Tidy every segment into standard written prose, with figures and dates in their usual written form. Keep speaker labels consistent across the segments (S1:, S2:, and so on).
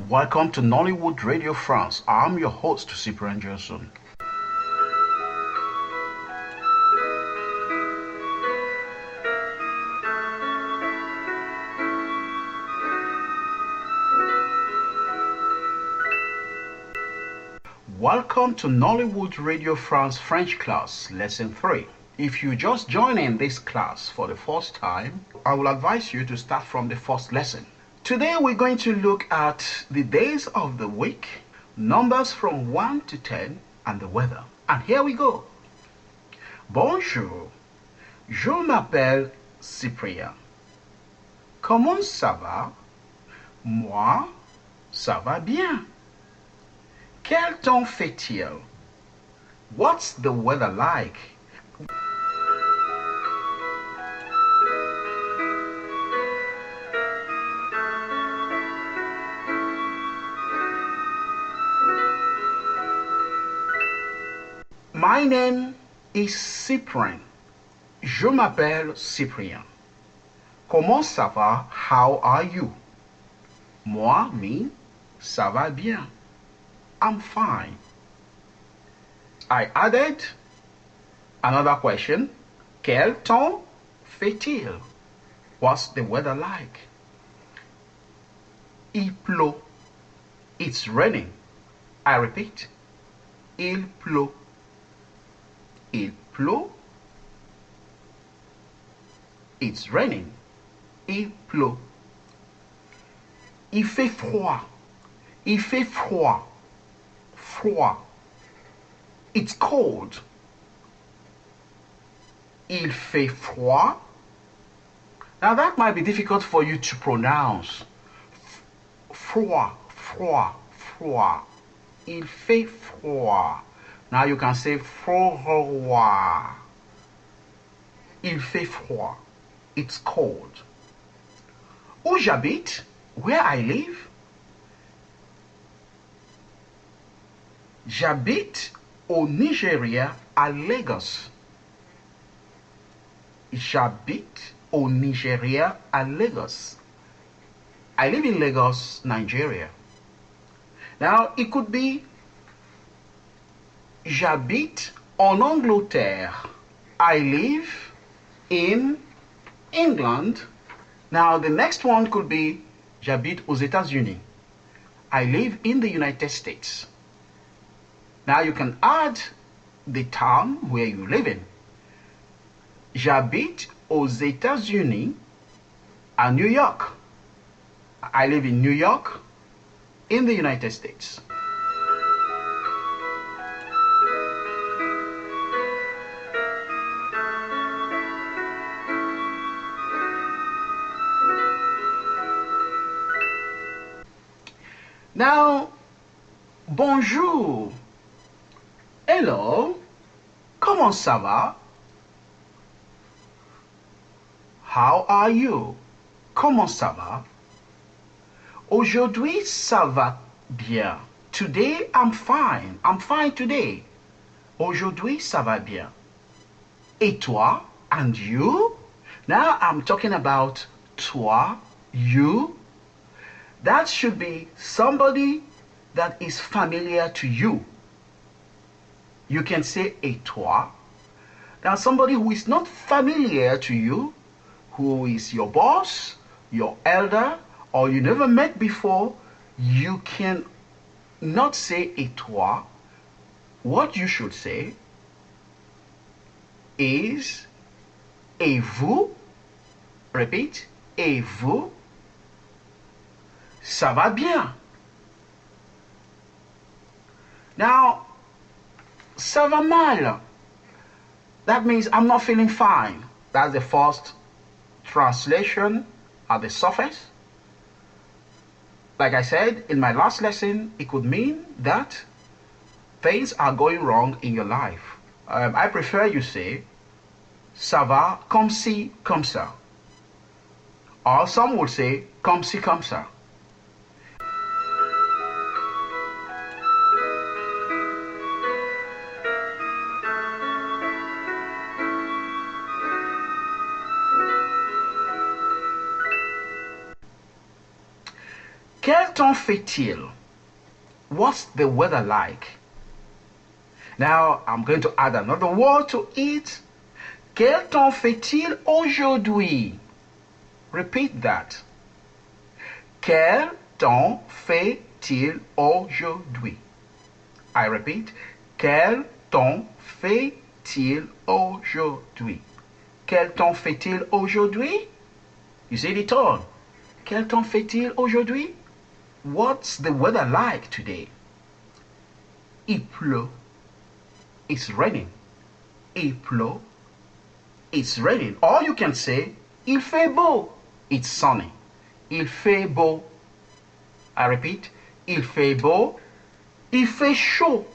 S1: Welcome to Nollywood Radio France. I'm your host, Cyprian Josson. Welcome to Nollywood Radio France French class, lesson 3. If you just join in this class for the first time, I will advise you to start from the first lesson. Today we're going to look at the days of the week, numbers from 1 to 10, and the weather. And here we go. Bonjour, je m'appelle Cyprien. Comment ça va? Moi, ça va bien. Quel temps fait-il? What's the weather like? My name is Cyprien. Je m'appelle Cyprien. Comment ça va? How are you? Moi, me, ça va bien. I'm fine. I added another question. Quel temps fait-il? What's the weather like? Il pleut. It's raining. I repeat. Il pleut. Il pleut. It's raining. Il pleut. Il fait froid. Il fait froid. Froid. It's cold. Il fait froid. Now that might be difficult for you to pronounce. Froid, froid, froid. Il fait froid. Now you can say froid. Il fait froid. It's cold. Où j'habite? Where I live? J'habite au Nigeria à Lagos. J'habite au Nigeria à Lagos. I live in Lagos, Nigeria. Now it could be j'habite en Angleterre. I live in England. Now the next one could be j'habite aux États-Unis. I live in the United States. Now you can add the town where you live in. J'habite aux États-Unis à New York. I live in New York in the United States. Now, bonjour. Hello, comment ça va? How are you? Comment ça va? Aujourd'hui, ça va bien. Today, I'm fine. I'm fine today. Aujourd'hui, ça va bien. Et toi? And you? Now I'm talking about toi, you. That should be somebody that is familiar to you. You can say et toi. Now somebody who is not familiar to you, who is your boss, your elder, or you never met before, you can not say et toi. What you should say is et vous. Repeat, et vous. Ça va bien. Now, ça va mal. That means I'm not feeling fine. That's the first translation at the surface. Like I said in my last lesson, it could mean that things are going wrong in your life. I prefer you say, ça va comme ci, comme ça. Or some would say, comme ci, comme ça. Quel temps fait-il? What's the weather like? Now, I'm going to add another word to it. Quel temps fait-il aujourd'hui? Repeat that. Quel temps fait-il aujourd'hui? I repeat. Quel temps fait-il aujourd'hui? Quel temps fait-il aujourd'hui? You see the tone. Quel temps fait-il aujourd'hui? What's the weather like today? Il pleut. It's raining. Il pleut. It's raining. Or you can say, il fait beau. It's sunny. Il fait beau. I repeat, il fait beau. Il fait chaud.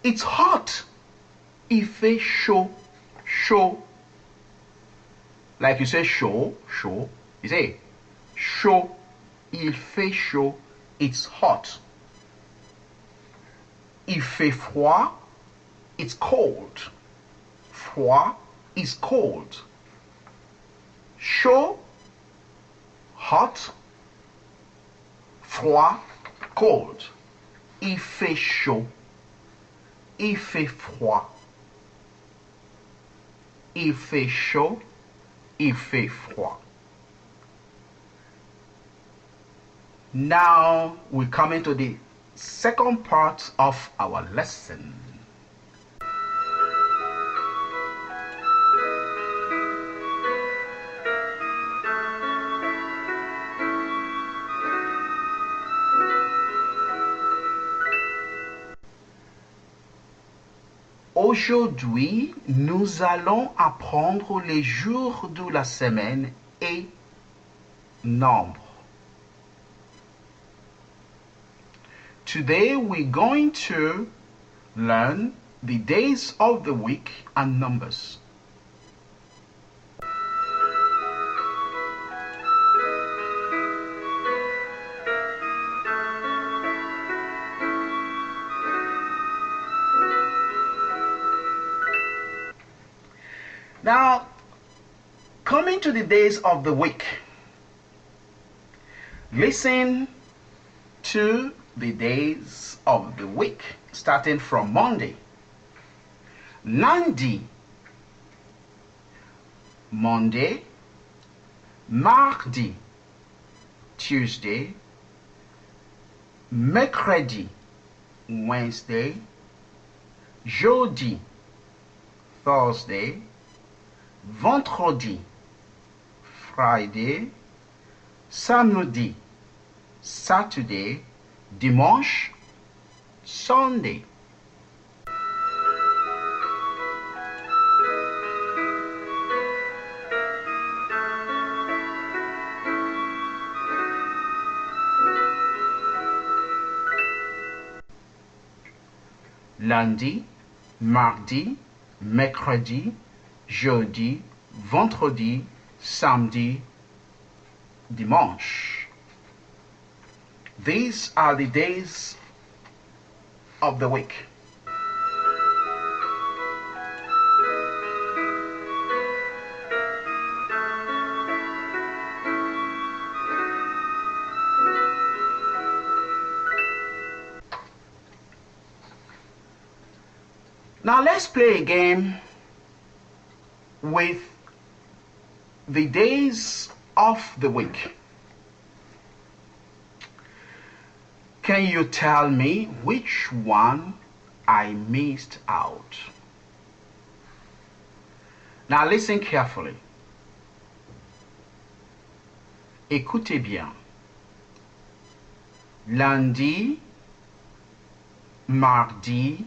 S1: It's hot. Il fait chaud. Chaud. Like you say chaud, chaud. You say chaud. Il fait chaud. It's hot. Il fait froid. It's cold. Froid is cold. Chaud, hot. Froid, cold. Il fait chaud. Il fait froid. Il fait chaud. Il fait froid. Now we come into the second part of our lesson. Aujourd'hui, nous allons apprendre les jours de la semaine et nombre. Today we're going to learn the days of the week and numbers. Now, coming to the days of the week, listen to the days of the week, starting from Monday. Lundi, Monday, mardi, Tuesday, mercredi, Wednesday, jeudi, Thursday, vendredi, Friday, samedi, Saturday, dimanche, Sunday. Lundi, mardi, mercredi, jeudi, vendredi, samedi, dimanche. These are the days of the week. Now let's play a game with the days of the week. Can you tell me which one I missed out? Now listen carefully. Écoutez bien. Lundi, mardi,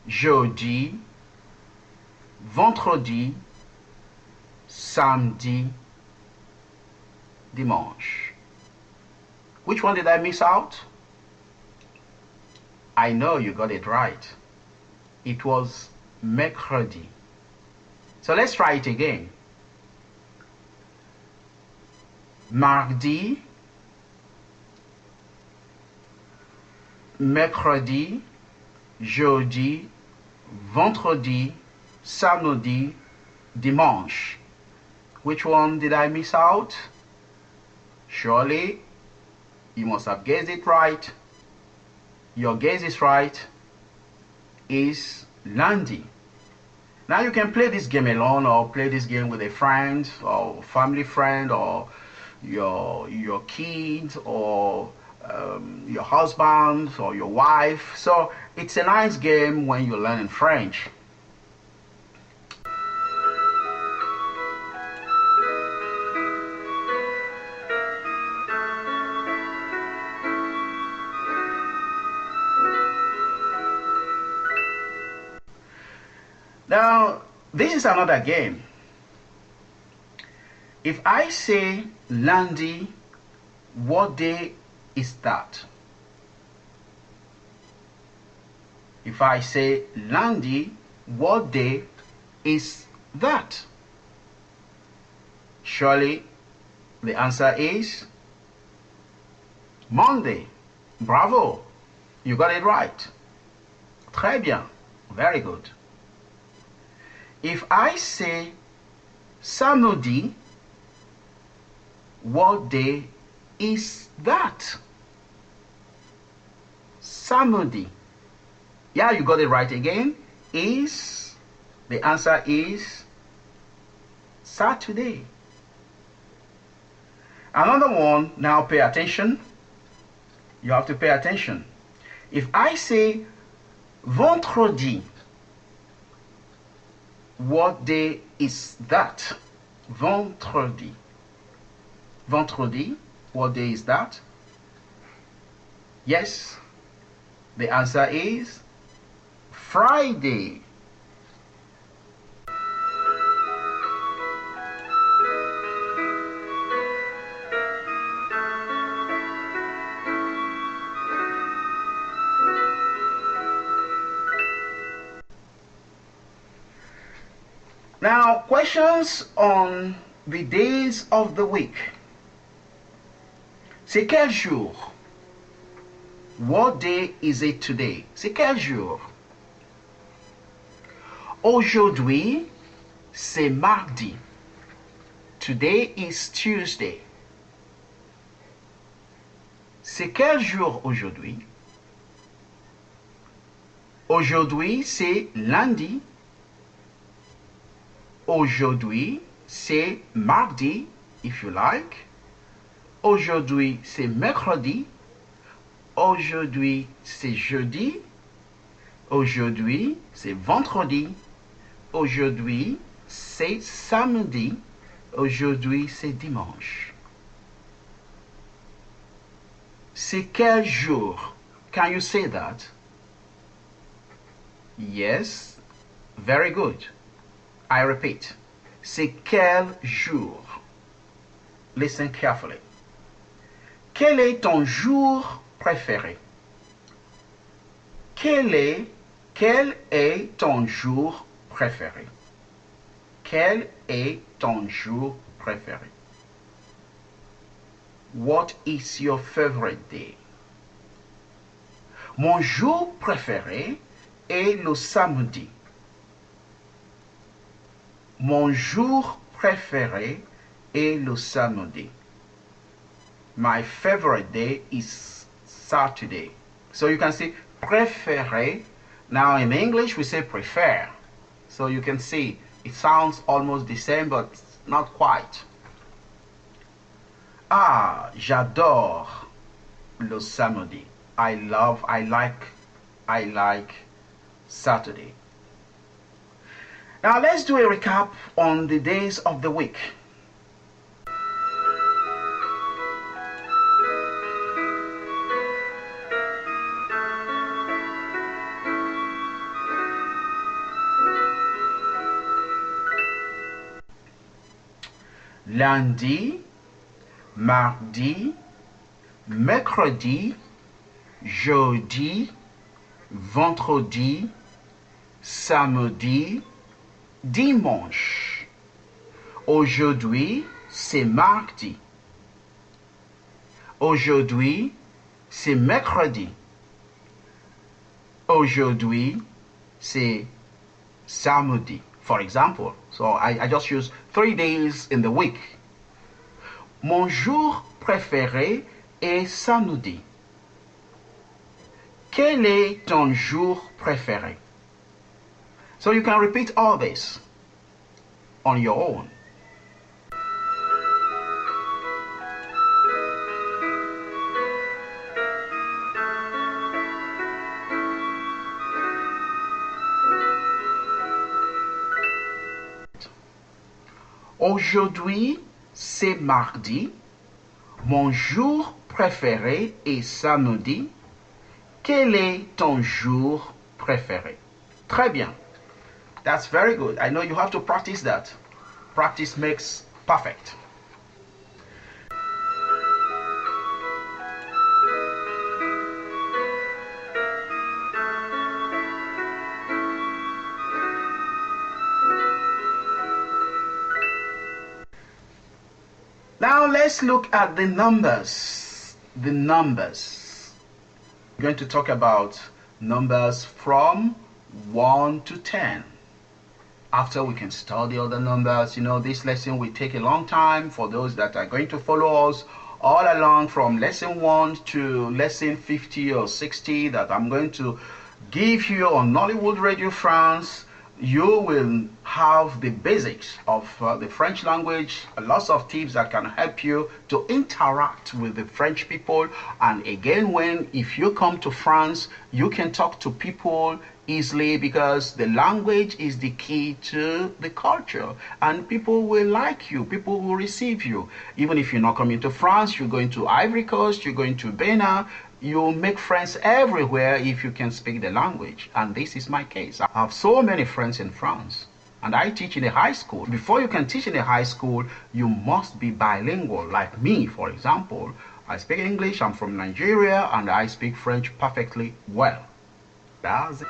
S1: jeudi, vendredi, samedi, dimanche. Which one did I miss out? I know you got it right. It was mercredi. So let's try it again. Mardi, mercredi, jeudi, vendredi, samedi, dimanche. Which one did I miss out? Surely, you must have guessed it right. Your guess is right. Is lundi. Now you can play this game alone or play this game with a friend or family friend or your kids or your husband or your wife. So it's a nice game when you're learning French. Now, this is another game. If I say lundi, what day is that? If I say lundi, what day is that? Surely the answer is Monday. Bravo! You got it right. Très bien. Very good. If I say samedi, what day is that? Samedi. Yeah, you got it right again. The answer is Saturday. Another one, now pay attention. You have to pay attention. If I say vendredi, what day is that? Vendredi. Vendredi, what day is that? Yes, the answer is Friday. Now, questions on the days of the week. C'est quel jour? What day is it today? C'est quel jour? Aujourd'hui, c'est mardi. Today is Tuesday. C'est quel jour aujourd'hui? Aujourd'hui, c'est lundi. Aujourd'hui, c'est mardi, if you like. Aujourd'hui, c'est mercredi. Aujourd'hui, c'est jeudi. Aujourd'hui, c'est vendredi. Aujourd'hui, c'est samedi. Aujourd'hui, c'est dimanche. C'est quel jour? Can you say that? Yes. Very good. I repeat. C'est quel jour? Listen carefully. Quel est ton jour préféré? Quel est ton jour préféré? Quel est ton jour préféré? What is your favorite day? Mon jour préféré est le samedi. Mon jour préféré est le samedi. My favorite day is Saturday. So you can see préféré. Now in English we say prefer. So you can see it sounds almost the same but not quite. Ah, j'adore le samedi. I like Saturday. Now let's do a recap on the days of the week. Lundi, mardi, mercredi, jeudi, vendredi, samedi, dimanche. Aujourd'hui, c'est mardi. Aujourd'hui, c'est mercredi. Aujourd'hui, c'est samedi. For example, so I just use 3 days in the week. Mon jour préféré et samedi? Quel est ton jour préféré? So you can repeat all this on your own. Aujourd'hui, c'est mardi. Mon jour préféré est samedi. Quel est ton jour préféré? Très bien. That's very good. I know you have to practice that. Practice makes perfect. Now let's look at the numbers. The numbers. We're going to talk about numbers from 1 to 10. After we can study other numbers, this lesson will take a long time for those that are going to follow us all along from lesson 1 to lesson 50 or 60 that I'm going to give you on Nollywood Radio France. You will have the basics of the French language, lots of tips that can help you to interact with the French people. And again, if you come to France, you can talk to people easily because the language is the key to the culture, and people will like you, people will receive you. Even if you're not coming to France, you're going to Ivory Coast, you're going to Benin, you'll make friends everywhere if you can speak the language. And this is my case. I have so many friends in France, and I teach in a high school. Before you can teach in a high school, you must be bilingual. Like me, for example, I speak English, I'm from Nigeria, and I speak French perfectly well. That's it.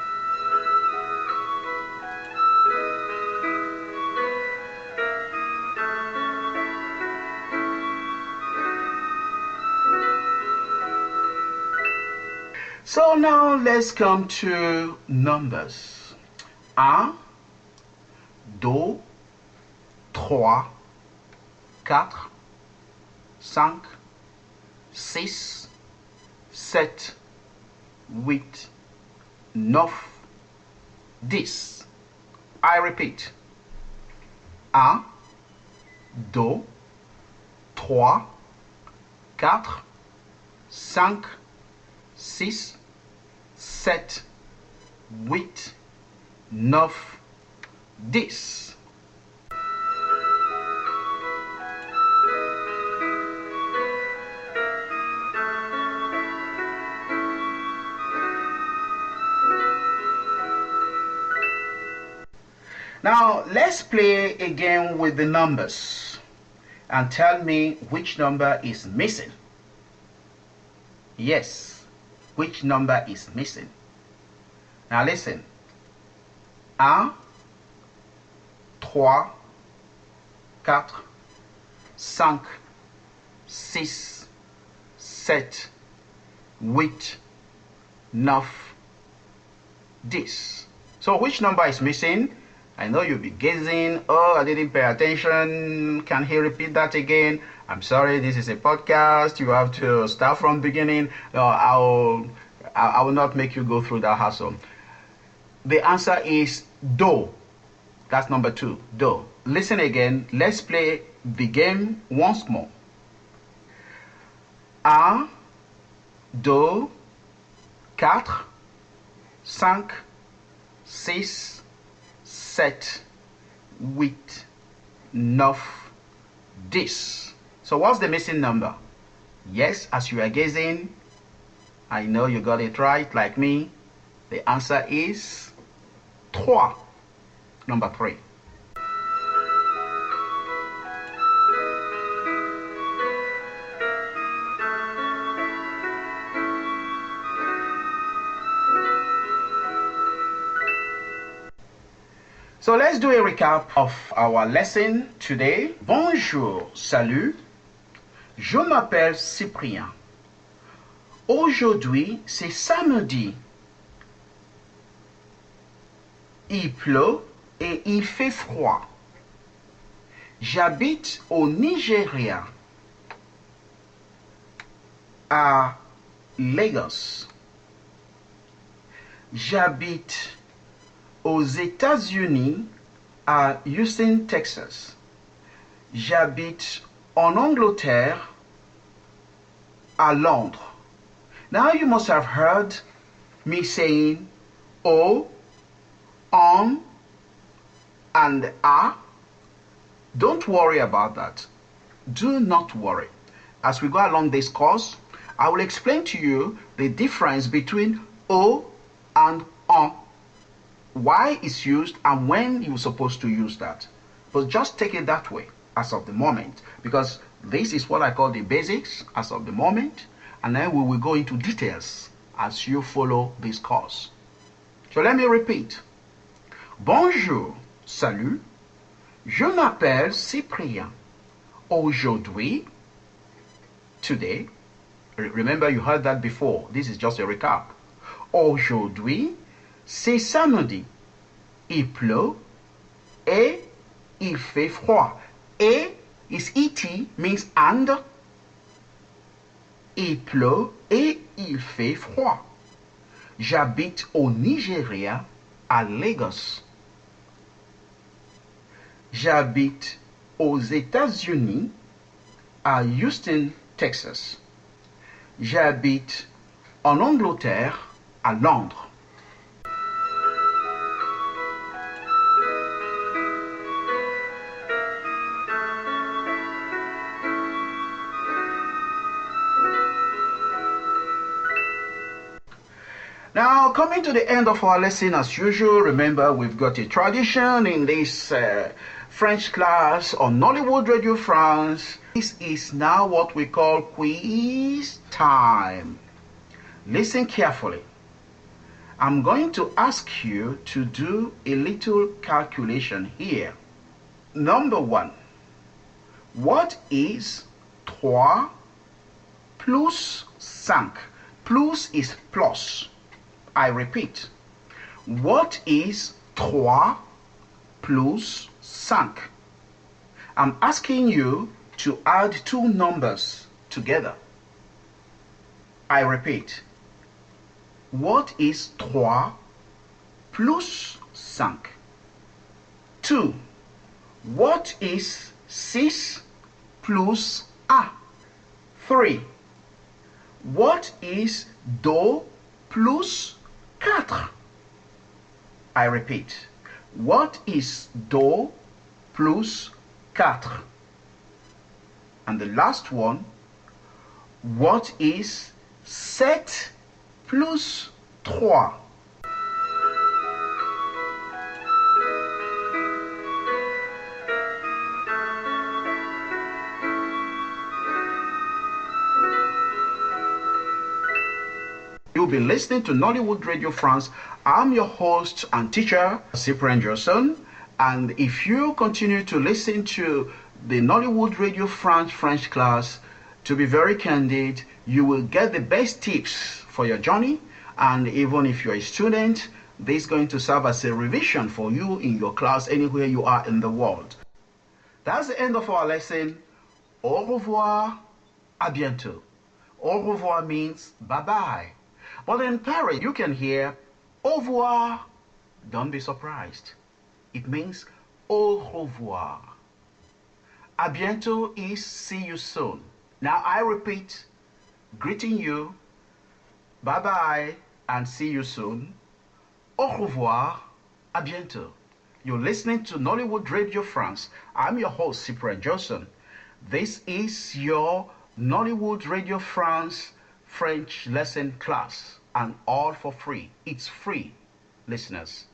S1: So now let's come to numbers. 1, 2, 3, 4, 5, 6, 7, 8, 9, 10. I repeat. 1, 2, 3, 4, 5, 6, 7, 8, 9, 10. Now let's play again with the numbers and tell me which number is missing. Yes, which number is missing? Now listen. 1, 3, 4, 5, 6, 7, 8, 9, 10. So which number is missing? I know you'll be guessing, oh, I didn't pay attention. Can he repeat that again? I'm sorry, this is a podcast. You have to start from beginning. I will not make you go through that hassle. The answer is do. That's number 2, do. Listen again. Let's play the game once more. 1, 2, 4, 5, 6, 7, 8, 9, 10. So what's the missing number? Yes, as you are guessing, I know you got it right like me. The answer is 3. Number 3. So let's do a recap of our lesson today. Bonjour, salut. Je m'appelle Cyprien. Aujourd'hui, c'est samedi. Il pleut et il fait froid. J'habite au Nigeria. à Lagos. J'habite aux États-Unis à Houston, Texas. J'habite en Angleterre à Londres. Now you must have heard me saying O, on, and a. Don't worry about that. Do not worry. As we go along this course, I will explain to you the difference between O and on, why it's used and when you're supposed to use that. But just take it that way as of the moment, because this is what I call the basics as of the moment, and then we will go into details as you follow this course. So let me repeat. Bonjour, salut, je m'appelle Cyprien. Aujourd'hui, today, remember you heard that before, this is just a recap. Aujourd'hui, c'est samedi. Il pleut et il fait froid. Et is et, means and. Il pleut et il fait froid. J'habite au Nigeria, à Lagos. J'habite aux États-Unis, à Houston, Texas. J'habite en Angleterre, à Londres. Now, coming to the end of our lesson as usual, remember we've got a tradition in this French class on Nollywood Radio France. This is now what we call quiz time. Listen carefully. I'm going to ask you to do a little calculation here. Number 1. What is 3 plus 5? Plus is plus. I repeat. What is 3 plus 5? I'm asking you to add two numbers together. I repeat. What is 3 plus 5? 2. What is 6 plus 1? 3. What is 2 plus 4? I repeat. What is 2 plus 4? And the last one. What is 7 plus 3? You'll be listening to Nollywood Radio France. I'm your host and teacher, Cyprian Josson. And if you continue to listen to the Nollywood Radio France French class, to be very candid, you will get the best tips for your journey. And even if you're a student, this is going to serve as a revision for you in your class anywhere you are in the world. That's the end of our lesson. Au revoir, à bientôt. Au revoir means bye-bye. But in Paris, you can hear au revoir. Don't be surprised. It means au revoir. À bientôt is see you soon. Now I repeat, greeting you, bye-bye, and see you soon. Au revoir, à bientôt. You're listening to Nollywood Radio France. I'm your host, Cyprian Josson. This is your Nollywood Radio France French lesson class, and all for free. It's free, listeners.